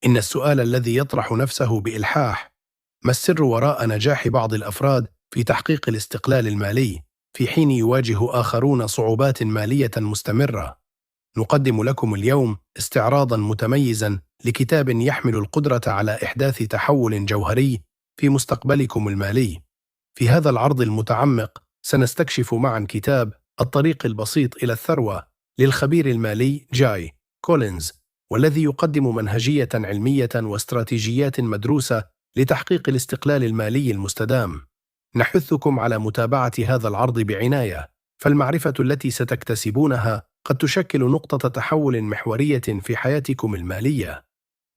إن السؤال الذي يطرح نفسه بإلحاح: ما السر وراء نجاح بعض الأفراد في تحقيق الاستقلال المالي في حين يواجه آخرون صعوبات مالية مستمرة؟ نقدم لكم اليوم استعراضاً متميزاً لكتاب يحمل القدرة على إحداث تحول جوهري في مستقبلكم المالي. في هذا العرض المتعمق سنستكشف معاً كتاب الطريق البسيط إلى الثروة للخبير المالي جاي كولينز، والذي يقدم منهجية علمية واستراتيجيات مدروسة لتحقيق الاستقلال المالي المستدام. نحثكم على متابعة هذا العرض بعناية، فالمعرفة التي ستكتسبونها قد تشكل نقطة تحول محورية في حياتكم المالية.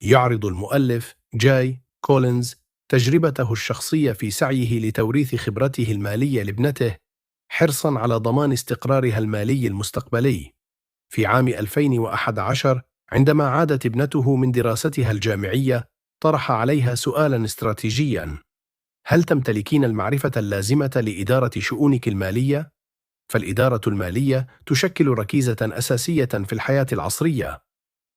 يعرض المؤلف جاي كولينز تجربته الشخصية في سعيه لتوريث خبرته المالية لابنته، حرصاً على ضمان استقرارها المالي المستقبلي. في عام 2011 عندما عادت ابنته من دراستها الجامعية، طرح عليها سؤالاً استراتيجياً: هل تمتلكين المعرفة اللازمة لإدارة شؤونك المالية؟ فالإدارة المالية تشكل ركيزة أساسية في الحياة العصرية.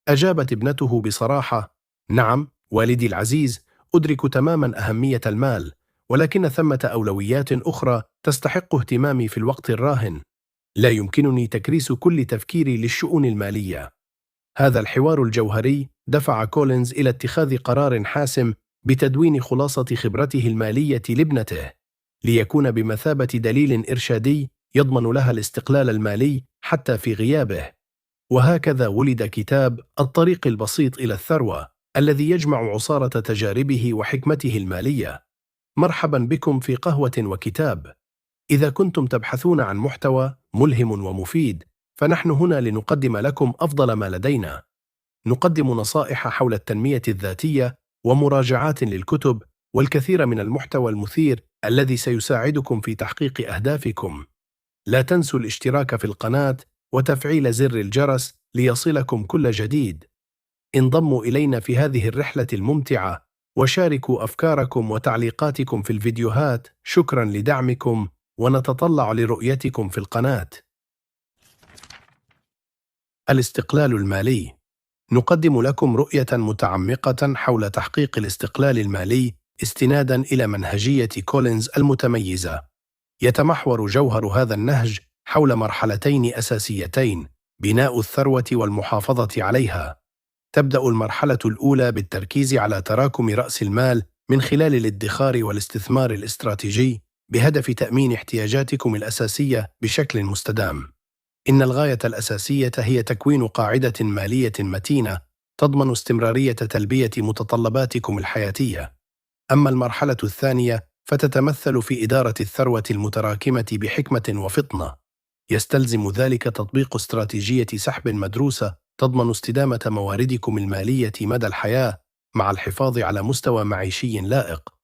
أجابت ابنته بصراحة: نعم والدي العزيز، أدرك تماما أهمية المال، ولكن ثمة أولويات أخرى تستحق اهتمامي في الوقت الراهن. لا يمكنني تكريس كل تفكيري للشؤون المالية. هذا الحوار الجوهري دفع كولينز إلى اتخاذ قرار حاسم بتدوين خلاصة خبرته المالية لابنته، ليكون بمثابة دليل إرشادي يضمن لها الاستقلال المالي حتى في غيابه. وهكذا ولد كتاب الطريق البسيط إلى الثروة، الذي يجمع عصارة تجاربه وحكمته المالية. مرحبا بكم في قهوة وكتاب. إذا كنتم تبحثون عن محتوى ملهم ومفيد، فنحن هنا لنقدم لكم أفضل ما لدينا. نقدم نصائح حول التنمية الذاتية ومراجعات للكتب والكثير من المحتوى المثير الذي سيساعدكم في تحقيق أهدافكم. لا تنسوا الاشتراك في القناة وتفعيل زر الجرس ليصلكم كل جديد. انضموا إلينا في هذه الرحلة الممتعة وشاركوا أفكاركم وتعليقاتكم في الفيديوهات. شكرا لدعمكم ونتطلع لرؤيتكم في القناة. الاستقلال المالي. نقدم لكم رؤية متعمقة حول تحقيق الاستقلال المالي استنادا إلى منهجية كولينز المتميزة. يتمحور جوهر هذا النهج حول مرحلتين أساسيتين: بناء الثروة والمحافظة عليها. تبدأ المرحلة الأولى بالتركيز على تراكم رأس المال من خلال الادخار والاستثمار الاستراتيجي بهدف تأمين احتياجاتكم الأساسية بشكل مستدام. إن الغاية الأساسية هي تكوين قاعدة مالية متينة تضمن استمرارية تلبية متطلباتكم الحياتية. أما المرحلة الثانية فتتمثل في إدارة الثروة المتراكمة بحكمة وفطنة. يستلزم ذلك تطبيق استراتيجية سحب مدروسة تضمن استدامة مواردكم المالية مدى الحياة مع الحفاظ على مستوى معيشي لائق.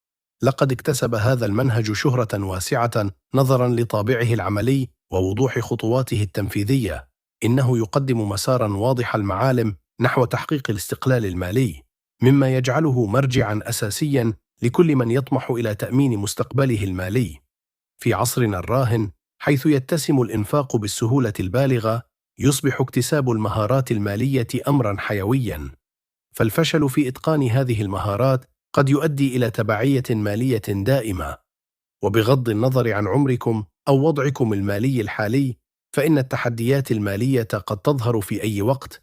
لقد اكتسب هذا المنهج شهرة واسعة نظراً لطابعه العملي ووضوح خطواته التنفيذية. إنه يقدم مساراً واضح المعالم نحو تحقيق الاستقلال المالي، مما يجعله مرجعاً أساسياً لكل من يطمح إلى تأمين مستقبله المالي. في عصرنا الراهن، حيث يتسم الإنفاق بالسهولة البالغة، يصبح اكتساب المهارات المالية أمراً حيوياً. فالفشل في إتقان هذه المهارات قد يؤدي إلى تبعية مالية دائمة. وبغض النظر عن عمركم أو وضعكم المالي الحالي، فإن التحديات المالية قد تظهر في أي وقت،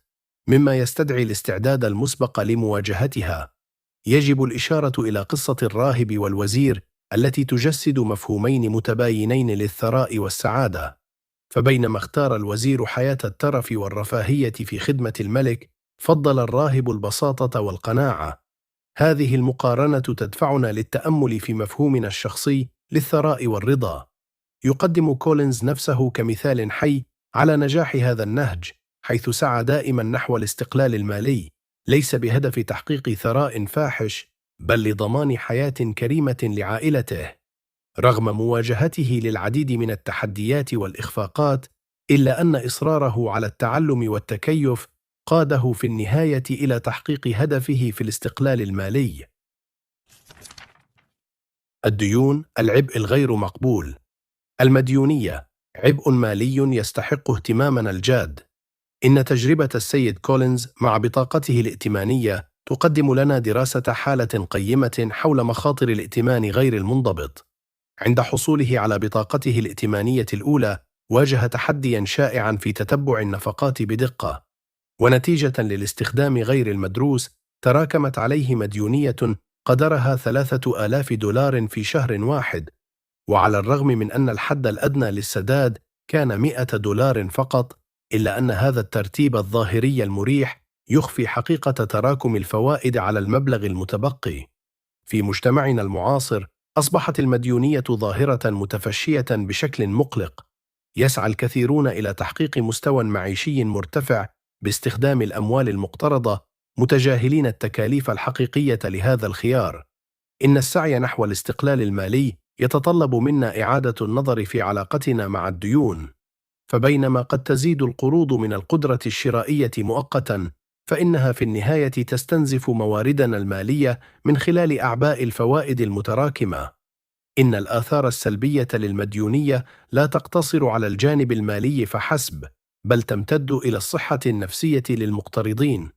مما يستدعي الاستعداد المسبق لمواجهتها. يجب الإشارة إلى قصة الراهب والوزير التي تجسد مفهومين متباينين للثراء والسعادة. فبينما اختار الوزير حياة الترف والرفاهية في خدمة الملك، فضل الراهب البساطة والقناعة. هذه المقارنة تدفعنا للتأمل في مفهومنا الشخصي للثراء والرضا. يقدم كولينز نفسه كمثال حي على نجاح هذا النهج، حيث سعى دائما نحو الاستقلال المالي، ليس بهدف تحقيق ثراء فاحش، بل لضمان حياة كريمة لعائلته. رغم مواجهته للعديد من التحديات والإخفاقات، إلا أن إصراره على التعلم والتكيف قاده في النهاية إلى تحقيق هدفه في الاستقلال المالي. الديون، العبء الغير مقبول. المديونية عبء مالي يستحق اهتمامنا الجاد. إن تجربة السيد كولينز مع بطاقته الائتمانية تقدم لنا دراسة حالة قيمة حول مخاطر الائتمان غير المنضبط. عند حصوله على بطاقته الائتمانية الأولى، واجه تحدياً شائعاً في تتبع النفقات بدقة، ونتيجة للاستخدام غير المدروس تراكمت عليه مديونية قدرها $3000 في شهر واحد، وعلى الرغم من أن الحد الأدنى للسداد كان $100 فقط، إلا أن هذا الترتيب الظاهري المريح يخفي حقيقة تراكم الفوائد على المبلغ المتبقي. في مجتمعنا المعاصر أصبحت المديونية ظاهرة متفشية بشكل مقلق، يسعى الكثيرون إلى تحقيق مستوى معيشي مرتفع باستخدام الأموال المقترضة، متجاهلين التكاليف الحقيقية لهذا الخيار. إن السعي نحو الاستقلال المالي يتطلب منا إعادة النظر في علاقتنا مع الديون، فبينما قد تزيد القروض من القدرة الشرائية مؤقتاً، فإنها في النهاية تستنزف مواردنا المالية من خلال أعباء الفوائد المتراكمة. إن الآثار السلبية للمديونية لا تقتصر على الجانب المالي فحسب، بل تمتد إلى الصحة النفسية للمقترضين.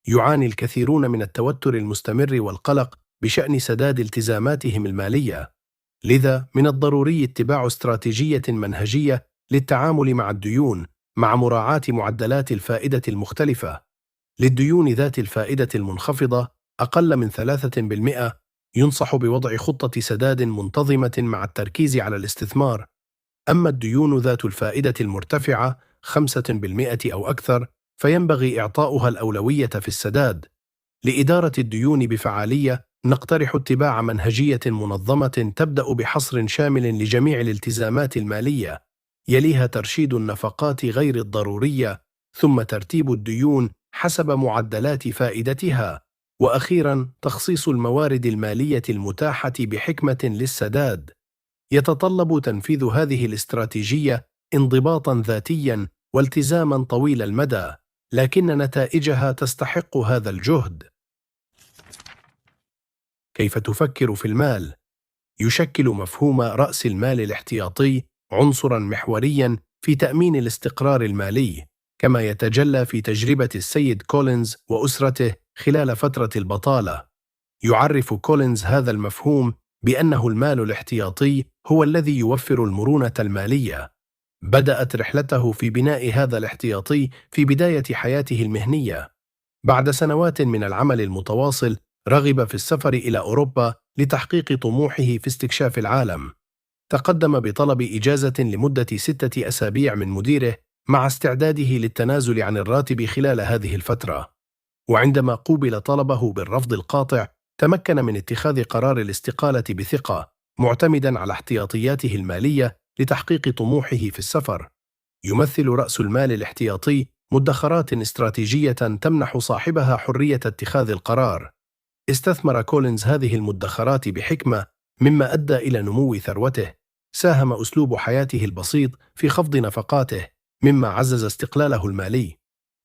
يعاني الكثيرون من التوتر المستمر والقلق بشأن سداد التزاماتهم المالية، لذا من الضروري اتباع استراتيجية منهجية للتعامل مع الديون، مع مراعاة معدلات الفائدة المختلفة. للديون ذات الفائدة المنخفضة أقل من 3%، ينصح بوضع خطة سداد منتظمة مع التركيز على الاستثمار. أما الديون ذات الفائدة المرتفعة 5% أو أكثر، فينبغي إعطاؤها الأولوية في السداد. لإدارة الديون بفعالية، نقترح اتباع منهجية منظمة تبدأ بحصر شامل لجميع الالتزامات المالية، يليها ترشيد النفقات غير الضرورية، ثم ترتيب الديون حسب معدلات فائدتها، وأخيراً تخصيص الموارد المالية المتاحة بحكمة للسداد. يتطلب تنفيذ هذه الاستراتيجية انضباطاً ذاتياً والتزاماً طويل المدى، لكن نتائجها تستحق هذا الجهد. كيف تفكر في المال؟ يشكل مفهوم رأس المال الاحتياطي عنصراً محورياً في تأمين الاستقرار المالي، كما يتجلى في تجربة السيد كولينز وأسرته خلال فترة البطالة. يعرف كولينز هذا المفهوم بأنه المال الاحتياطي هو الذي يوفر المرونة المالية. بدأت رحلته في بناء هذا الاحتياطي في بداية حياته المهنية. بعد سنوات من العمل المتواصل، رغب في السفر إلى أوروبا لتحقيق طموحه في استكشاف العالم. تقدم بطلب إجازة لمدة 6 أسابيع من مديره، مع استعداده للتنازل عن الراتب خلال هذه الفترة. وعندما قوبل طلبه بالرفض القاطع، تمكن من اتخاذ قرار الاستقالة بثقة، معتمداً على احتياطياته المالية لتحقيق طموحه في السفر. يمثل رأس المال الاحتياطي مدخرات استراتيجية تمنح صاحبها حرية اتخاذ القرار. استثمر كولينز هذه المدخرات بحكمة، مما أدى إلى نمو ثروته. ساهم أسلوب حياته البسيط في خفض نفقاته، مما عزز استقلاله المالي.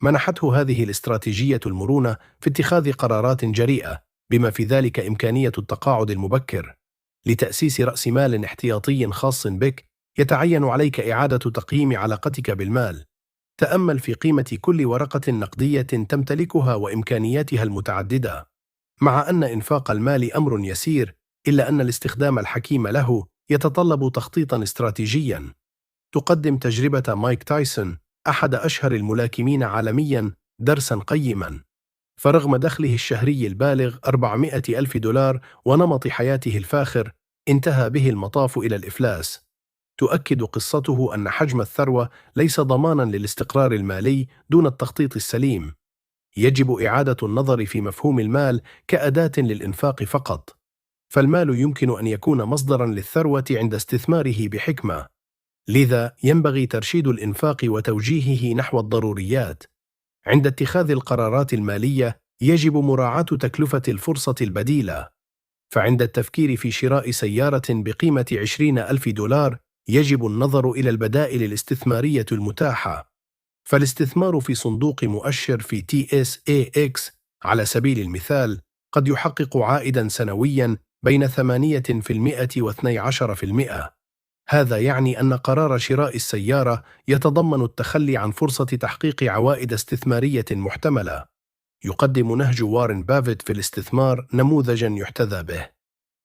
منحته هذه الاستراتيجية المرونة في اتخاذ قرارات جريئة، بما في ذلك إمكانية التقاعد المبكر. لتأسيس رأس مال احتياطي خاص بك، يتعين عليك إعادة تقييم علاقتك بالمال. تأمل في قيمة كل ورقة نقدية تمتلكها وإمكانياتها المتعددة. مع أن إنفاق المال أمر يسير، إلا أن الاستخدام الحكيم له يتطلب تخطيطاً استراتيجياً. تقدم تجربة مايك تايسون، أحد أشهر الملاكمين عالمياً، درساً قيماً. فرغم دخله الشهري البالغ $400,000 ونمط حياته الفاخر، انتهى به المطاف إلى الإفلاس. تؤكد قصته أن حجم الثروة ليس ضماناً للاستقرار المالي دون التخطيط السليم. يجب إعادة النظر في مفهوم المال كأداة للإنفاق فقط. فالمال يمكن أن يكون مصدراً للثروة عند استثماره بحكمة. لذا ينبغي ترشيد الإنفاق وتوجيهه نحو الضروريات. عند اتخاذ القرارات المالية يجب مراعاة تكلفة الفرصة البديلة. فعند التفكير في شراء سيارة بقيمة $20,000، يجب النظر إلى البدائل الاستثمارية المتاحة. فالاستثمار في صندوق مؤشر في TSAX على سبيل المثال قد يحقق عائداً سنوياً بين 8% و12%. هذا يعني أن قرار شراء السيارة يتضمن التخلي عن فرصة تحقيق عوائد استثمارية محتملة. يقدم نهج وارن بافيت في الاستثمار نموذجاً يحتذى به.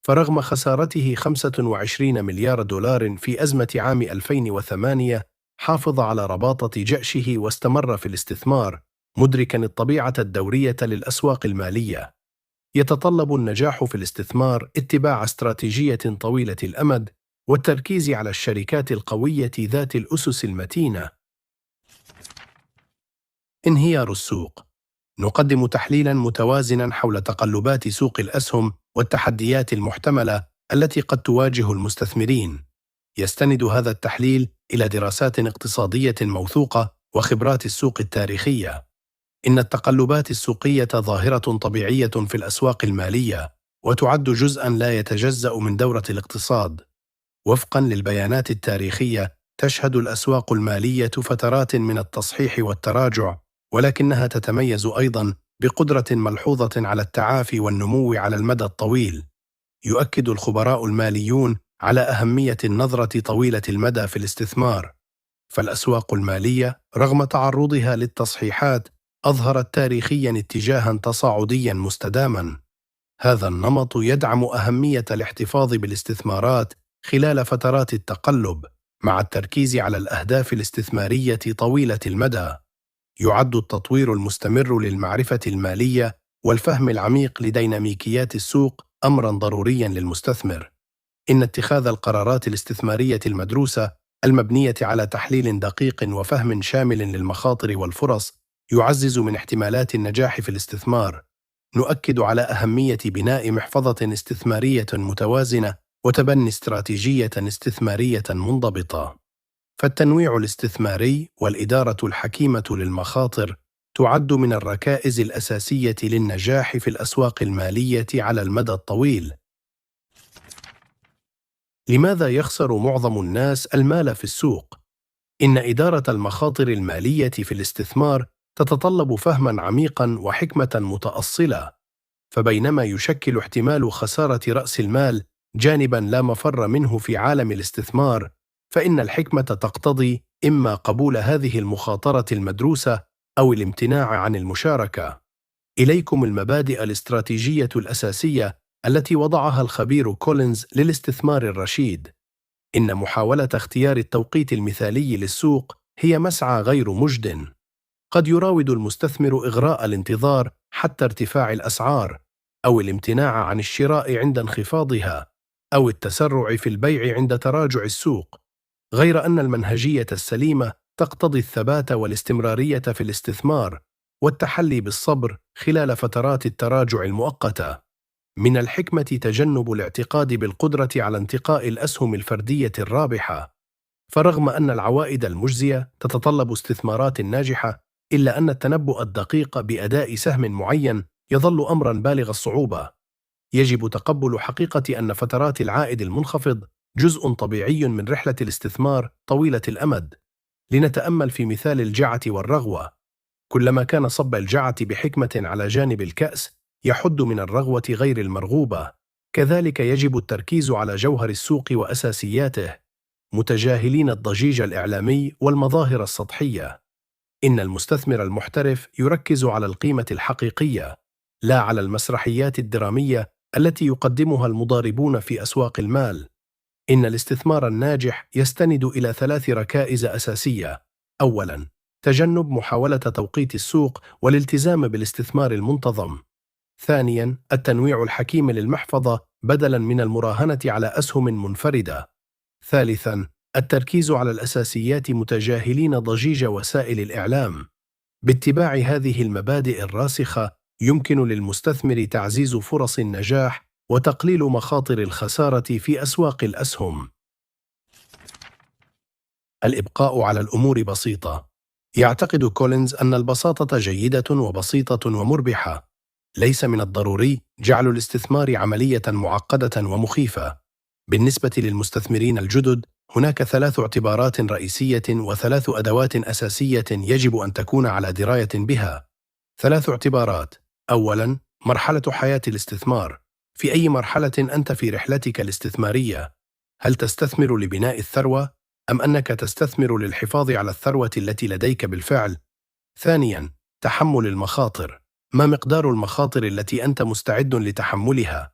فرغم خسارته 25 مليار دولار في أزمة عام 2008، حافظ على رباطة جأشه واستمر في الاستثمار، مدركاً الطبيعة الدورية للأسواق المالية. يتطلب النجاح في الاستثمار اتباع استراتيجية طويلة الأمد والتركيز على الشركات القوية ذات الأسس المتينة. انهيار السوق. نقدم تحليلاً متوازناً حول تقلبات سوق الأسهم والتحديات المحتملة التي قد تواجه المستثمرين. يستند هذا التحليل إلى دراسات اقتصادية موثوقة وخبرات السوق التاريخية. إن التقلبات السوقية ظاهرة طبيعية في الأسواق المالية، وتعد جزءاً لا يتجزأ من دورة الاقتصاد. وفقاً للبيانات التاريخية، تشهد الأسواق المالية فترات من التصحيح والتراجع، ولكنها تتميز أيضاً بقدرة ملحوظة على التعافي والنمو على المدى الطويل. يؤكد الخبراء الماليون على أهمية النظرة طويلة المدى في الاستثمار، فالأسواق المالية رغم تعرضها للتصحيحات أظهرت تاريخياً اتجاهاً تصاعدياً مستداماً. هذا النمط يدعم أهمية الاحتفاظ بالاستثمارات خلال فترات التقلب، مع التركيز على الأهداف الاستثمارية طويلة المدى. يعد التطوير المستمر للمعرفة المالية والفهم العميق لديناميكيات السوق أمراً ضرورياً للمستثمر. إن اتخاذ القرارات الاستثمارية المدروسة المبنية على تحليل دقيق وفهم شامل للمخاطر والفرص يعزز من احتمالات النجاح في الاستثمار. نؤكد على أهمية بناء محفظة استثمارية متوازنة وتبني استراتيجية استثمارية منضبطة. فالتنويع الاستثماري والإدارة الحكيمة للمخاطر تعد من الركائز الأساسية للنجاح في الأسواق المالية على المدى الطويل. لماذا يخسر معظم الناس المال في السوق؟ إن إدارة المخاطر المالية في الاستثمار تتطلب فهماً عميقاً وحكمة متأصلة. فبينما يشكل احتمال خسارة رأس المال جانباً لا مفر منه في عالم الاستثمار، فإن الحكمة تقتضي إما قبول هذه المخاطرة المدروسة أو الامتناع عن المشاركة. إليكم المبادئ الاستراتيجية الأساسية التي وضعها الخبير كولينز للاستثمار الرشيد. إن محاولة اختيار التوقيت المثالي للسوق هي مسعى غير مجد. قد يراود المستثمر إغراء الانتظار حتى ارتفاع الأسعار، أو الامتناع عن الشراء عند انخفاضها، أو التسرع في البيع عند تراجع السوق. غير أن المنهجية السليمة تقتضي الثبات والاستمرارية في الاستثمار، والتحلي بالصبر خلال فترات التراجع المؤقتة. من الحكمة تجنب الاعتقاد بالقدرة على انتقاء الأسهم الفردية الرابحة. فرغم أن العوائد المجزية تتطلب استثمارات ناجحة، إلا أن التنبؤ الدقيق بأداء سهم معين يظل أمراً بالغ الصعوبة. يجب تقبل حقيقة أن فترات العائد المنخفض جزء طبيعي من رحلة الاستثمار طويلة الأمد. لنتأمل في مثال الجعة والرغوة. كلما كان صب الجعة بحكمة على جانب الكأس يحد من الرغوة غير المرغوبة. كذلك يجب التركيز على جوهر السوق وأساسياته، متجاهلين الضجيج الإعلامي والمظاهر السطحية. إن المستثمر المحترف يركز على القيمة الحقيقية، لا على المسرحيات الدرامية التي يقدمها المضاربون في أسواق المال. إن الاستثمار الناجح يستند إلى 3 ركائز أساسية. أولاً، تجنب محاولة توقيت السوق والالتزام بالاستثمار المنتظم. ثانياً، التنويع الحكيم للمحفظة بدلاً من المراهنة على أسهم منفردة. ثالثاً، التركيز على الأساسيات متجاهلين ضجيج وسائل الإعلام. باتباع هذه المبادئ الراسخة يمكن للمستثمر تعزيز فرص النجاح وتقليل مخاطر الخسارة في أسواق الأسهم. الإبقاء على الأمور بسيطة. يعتقد كولينز أن البساطة جيدة وبسيطة ومربحة. ليس من الضروري جعل الاستثمار عملية معقدة ومخيفة. بالنسبة للمستثمرين الجدد، هناك 3 اعتبارات رئيسية و3 أدوات أساسية يجب أن تكون على دراية بها. 3 اعتبارات. أولاً، مرحلة حياة الاستثمار. في أي مرحلة أنت في رحلتك الاستثمارية؟ هل تستثمر لبناء الثروة، أم أنك تستثمر للحفاظ على الثروة التي لديك بالفعل؟ ثانياً، تحمل المخاطر. ما مقدار المخاطر التي أنت مستعد لتحملها؟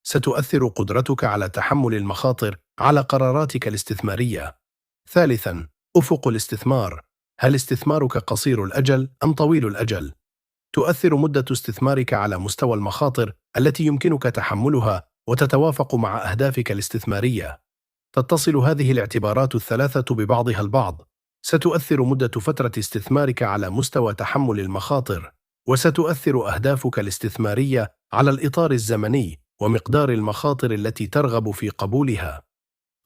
ستؤثر قدرتك على تحمل المخاطر على قراراتك الاستثمارية. ثالثاً، أفق الاستثمار. هل استثمارك قصير الأجل أم طويل الأجل؟ تؤثر مدة استثمارك على مستوى المخاطر التي يمكنك تحملها وتتوافق مع أهدافك الاستثمارية. تتصل هذه الاعتبارات الثلاثة ببعضها البعض. ستؤثر مدة فترة استثمارك على مستوى تحمل المخاطر، وستؤثر أهدافك الاستثمارية على الإطار الزمني ومقدار المخاطر التي ترغب في قبولها.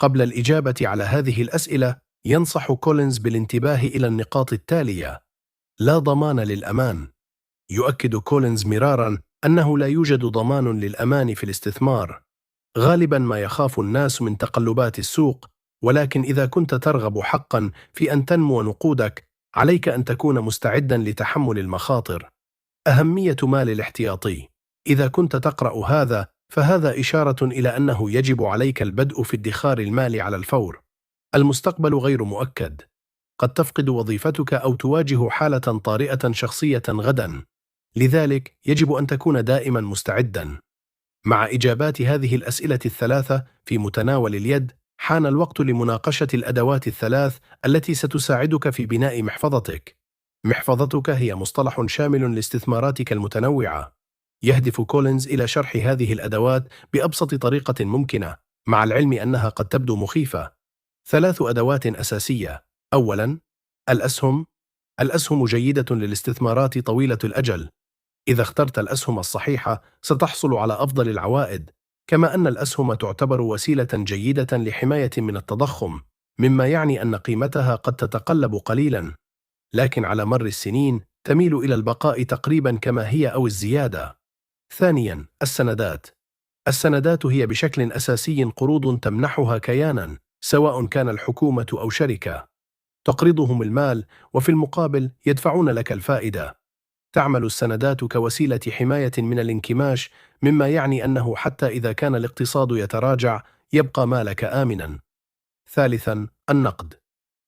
قبل الإجابة على هذه الأسئلة، ينصح كولينز بالانتباه إلى النقاط التالية. لا ضمان للأمان. يؤكد كولينز مرارا أنه لا يوجد ضمان للأمان في الاستثمار. غالبا ما يخاف الناس من تقلبات السوق، ولكن إذا كنت ترغب حقا في أن تنمو نقودك، عليك أن تكون مستعدا لتحمل المخاطر. أهمية مال الاحتياطي. إذا كنت تقرأ هذا، فهذا إشارة إلى أنه يجب عليك البدء في ادخار المال على الفور. المستقبل غير مؤكد. قد تفقد وظيفتك أو تواجه حالة طارئة شخصية غدا، لذلك يجب أن تكون دائما مستعدا. مع إجابات هذه الأسئلة الثلاثة في متناول اليد، حان الوقت لمناقشة الأدوات الثلاث التي ستساعدك في بناء محفظتك. محفظتك هي مصطلح شامل لاستثماراتك المتنوعة. يهدف كولينز إلى شرح هذه الأدوات بأبسط طريقة ممكنة، مع العلم أنها قد تبدو مخيفة. 3 أدوات أساسية. أولاً، الأسهم. الأسهم جيدة للاستثمارات طويلة الأجل. إذا اخترت الأسهم الصحيحة، ستحصل على أفضل العوائد، كما أن الأسهم تعتبر وسيلة جيدة لحماية من التضخم، مما يعني أن قيمتها قد تتقلب قليلاً، لكن على مر السنين تميل إلى البقاء تقريباً كما هي أو الزيادة. ثانياً، السندات. السندات هي بشكل أساسي قروض تمنحها كياناً، سواء كان الحكومة أو شركة. تقرضهم المال، وفي المقابل يدفعون لك الفائدة. تعمل السندات كوسيلة حماية من الانكماش، مما يعني أنه حتى إذا كان الاقتصاد يتراجع، يبقى مالك آمناً. ثالثاً، النقد.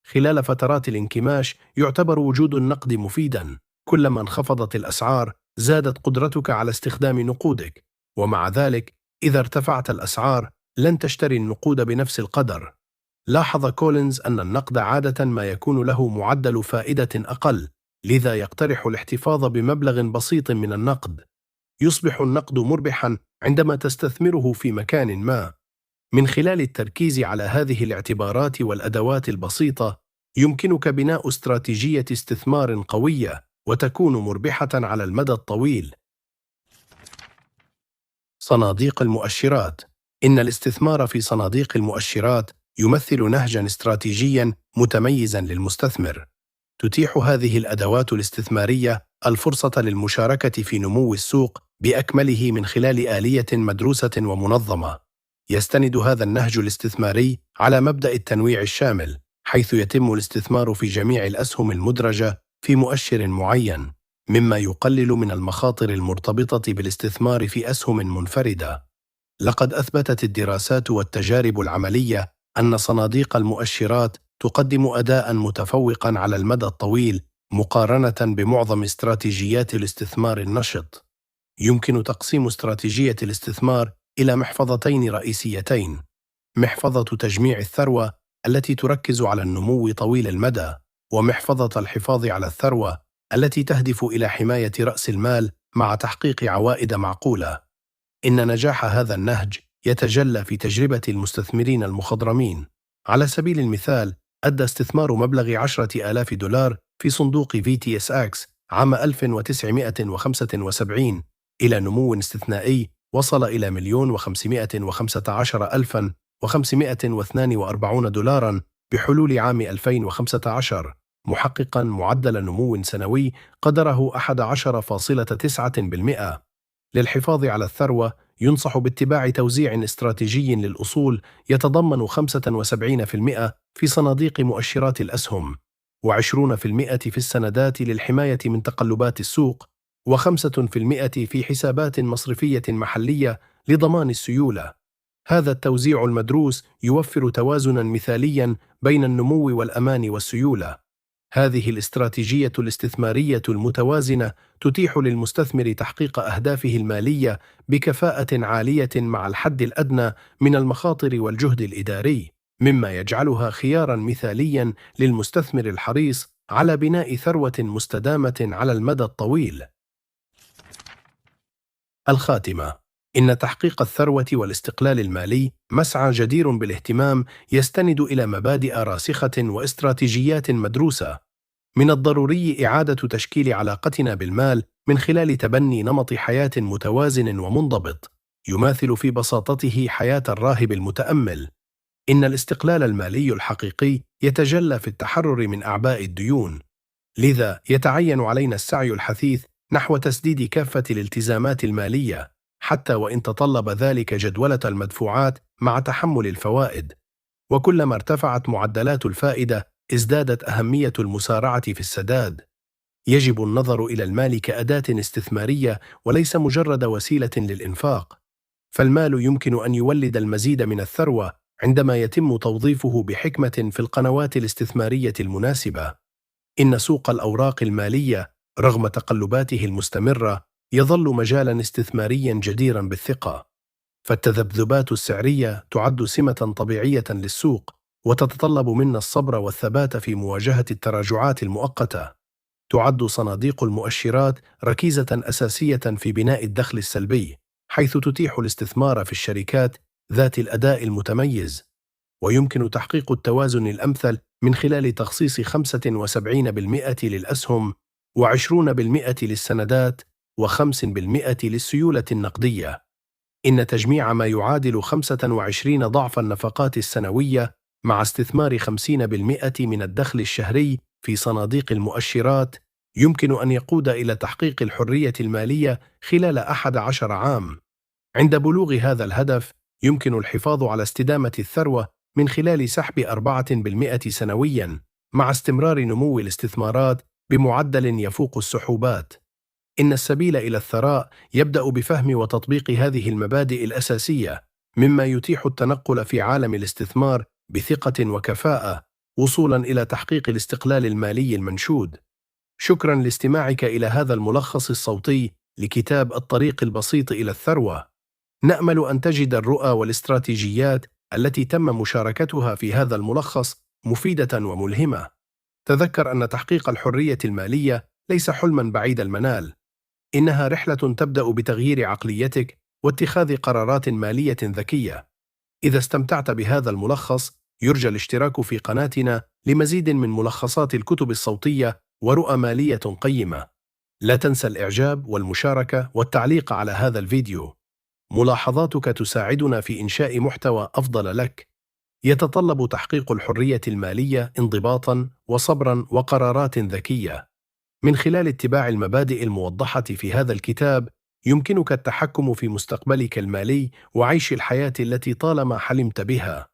خلال فترات الانكماش يعتبر وجود النقد مفيداً. كلما انخفضت الأسعار، زادت قدرتك على استخدام نقودك، ومع ذلك إذا ارتفعت الأسعار لن تشتري النقود بنفس القدر. لاحظ كولينز أن النقد عادة ما يكون له معدل فائدة أقل، لذا يقترح الاحتفاظ بمبلغ بسيط من النقد. يصبح النقد مربحاً عندما تستثمره في مكان ما. من خلال التركيز على هذه الاعتبارات والأدوات البسيطة، يمكنك بناء استراتيجية استثمار قوية وتكون مربحة على المدى الطويل. صناديق المؤشرات. إن الاستثمار في صناديق المؤشرات يمثل نهجاً استراتيجياً متميزاً للمستثمر. تتيح هذه الأدوات الاستثمارية الفرصة للمشاركة في نمو السوق بأكمله من خلال آلية مدروسة ومنظمة. يستند هذا النهج الاستثماري على مبدأ التنويع الشامل، حيث يتم الاستثمار في جميع الأسهم المدرجة في مؤشر معين، مما يقلل من المخاطر المرتبطة بالاستثمار في أسهم منفردة. لقد أثبتت الدراسات والتجارب العملية أن صناديق المؤشرات تقدم أداءً متفوقاً على المدى الطويل مقارنة بمعظم استراتيجيات الاستثمار النشط. يمكن تقسيم استراتيجية الاستثمار إلى محفظتين رئيسيتين: محفظة تجميع الثروة التي تركز على النمو طويل المدى، ومحفظة الحفاظ على الثروة التي تهدف إلى حماية رأس المال مع تحقيق عوائد معقولة. إن نجاح هذا النهج يتجلى في تجربة المستثمرين المخضرمين. على سبيل المثال، أدى استثمار مبلغ $10,000 في صندوق VTSX عام 1975 إلى نمو استثنائي وصل إلى $1,515,542 بحلول عام 2015، محققاً معدل نمو سنوي قدره 11.9%. للحفاظ على الثروة، ينصح باتباع توزيع استراتيجي للأصول يتضمن 75% في صناديق مؤشرات الأسهم، و20% في السندات للحماية من تقلبات السوق، و5% في حسابات مصرفية محلية لضمان السيولة. هذا التوزيع المدروس يوفر توازناً مثالياً بين النمو والأمان والسيولة. هذه الاستراتيجية الاستثمارية المتوازنة تتيح للمستثمر تحقيق أهدافه المالية بكفاءة عالية مع الحد الأدنى من المخاطر والجهد الإداري، مما يجعلها خياراً مثالياً للمستثمر الحريص على بناء ثروة مستدامة على المدى الطويل. الخاتمة: إن تحقيق الثروة والاستقلال المالي مسعى جدير بالاهتمام يستند إلى مبادئ راسخة واستراتيجيات مدروسة. من الضروري إعادة تشكيل علاقتنا بالمال من خلال تبني نمط حياة متوازن ومنضبط، يماثل في بساطته حياة الراهب المتأمل. إن الاستقلال المالي الحقيقي يتجلى في التحرر من أعباء الديون، لذا يتعين علينا السعي الحثيث نحو تسديد كافة الالتزامات المالية، حتى وإن تطلب ذلك جدولة المدفوعات مع تحمل الفوائد. وكلما ارتفعت معدلات الفائدة ازدادت أهمية المسارعة في السداد. يجب النظر إلى المال كأداة استثمارية وليس مجرد وسيلة للإنفاق، فالمال يمكن أن يولد المزيد من الثروة عندما يتم توظيفه بحكمة في القنوات الاستثمارية المناسبة. إن سوق الأوراق المالية رغم تقلباته المستمرة يظل مجالاً استثمارياً جديراً بالثقة، فالتذبذبات السعرية تعد سمة طبيعية للسوق وتتطلب منا الصبر والثبات في مواجهة التراجعات المؤقتة. تعد صناديق المؤشرات ركيزة أساسية في بناء الدخل السلبي، حيث تتيح الاستثمار في الشركات ذات الأداء المتميز، ويمكن تحقيق التوازن الأمثل من خلال تخصيص 75% للأسهم، و20% للسندات، و5% للسيولة النقدية. إن تجميع ما يعادل 25 ضعف النفقات السنوية مع استثمار 50% من الدخل الشهري في صناديق المؤشرات يمكن أن يقود إلى تحقيق الحرية المالية خلال 11 عام. عند بلوغ هذا الهدف يمكن الحفاظ على استدامة الثروة من خلال سحب 4% سنوياً مع استمرار نمو الاستثمارات بمعدل يفوق السحوبات. إن السبيل إلى الثراء يبدأ بفهم وتطبيق هذه المبادئ الأساسية، مما يتيح التنقل في عالم الاستثمار بثقة وكفاءة، وصولاً إلى تحقيق الاستقلال المالي المنشود. شكراً لاستماعك إلى هذا الملخص الصوتي لكتاب الطريق البسيط إلى الثروة. نأمل أن تجد الرؤى والاستراتيجيات التي تم مشاركتها في هذا الملخص مفيدة وملهمة. تذكر أن تحقيق الحرية المالية ليس حلماً بعيد المنال، إنها رحلة تبدأ بتغيير عقليتك واتخاذ قرارات مالية ذكية. إذا استمتعت بهذا الملخص يرجى الاشتراك في قناتنا لمزيد من ملخصات الكتب الصوتية ورؤى مالية قيمة. لا تنسى الإعجاب والمشاركة والتعليق على هذا الفيديو. ملاحظاتك تساعدنا في إنشاء محتوى أفضل لك. يتطلب تحقيق الحرية المالية انضباطاً وصبراً وقرارات ذكية. من خلال اتباع المبادئ الموضحة في هذا الكتاب يمكنك التحكم في مستقبلك المالي وعيش الحياة التي طالما حلمت بها.